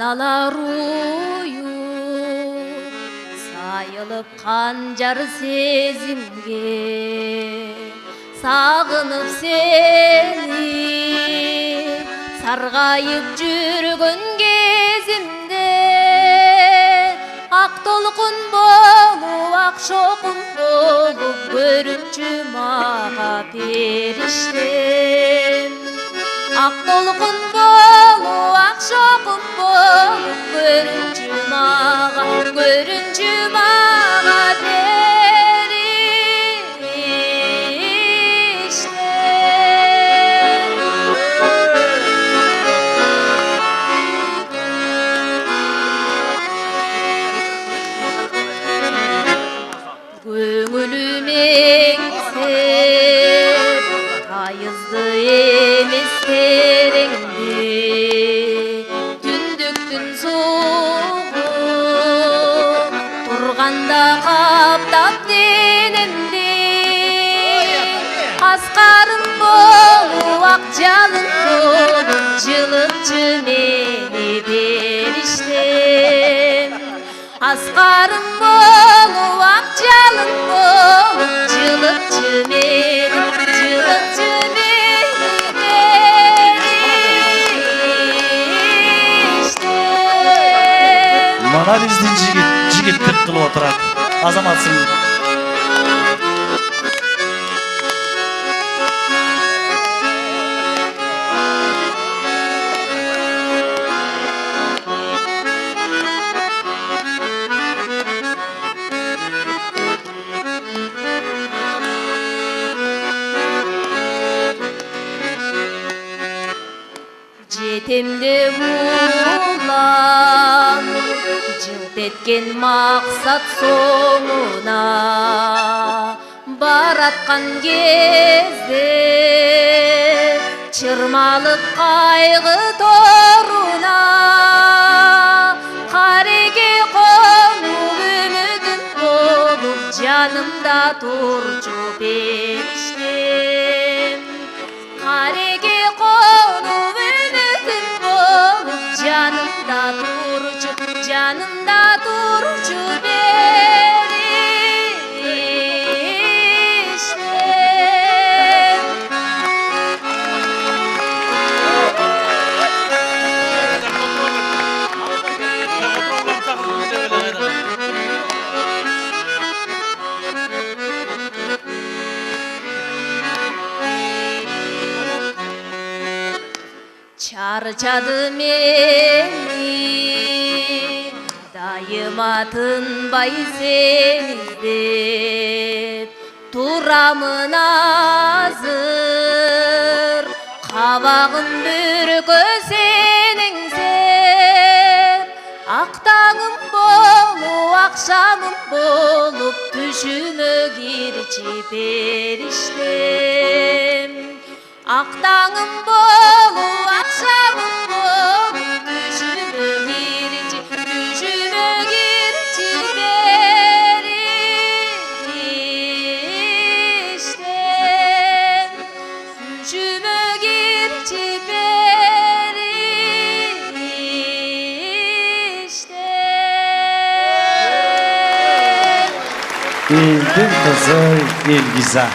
аналар уюп сайылып канжар сезимге сагынып сени саргайып жүргөн кезимде ак толкун болуп ак шокун болуп көрүнчү мага периштем ак толкун болуп ак шокун болуп көрүнчү мага көңүлүм эңсеп тайызды эмес тереңди түндүктүн суугу турганда каптап денемди аскарым болуп ак жалын болуп жылытчы мени периштем аскарым болуп ак жалын болуп жылытчы мени периштем Mana биздин жигиттик кылып отурат азаматсың. жетемде улам жылт эткен максат соңуна бараткан кезде чырмалып кайгы торуна кареге конуп үмүтүм болуп жанымда турчу периштем кареге конуп үмүтүм болуп жанымда турчу периштем чарчады мени дайыма тынбай сени издеп турамын азыр кабагым бүркө сенеңсеп ак таңым болуп акшамым болуп түшүмө кирчи периштем ак таңым болуп акшамым болуп түшүмө кирчи периштем түшүмө кирчи периштем Элдин кызы Элгиза.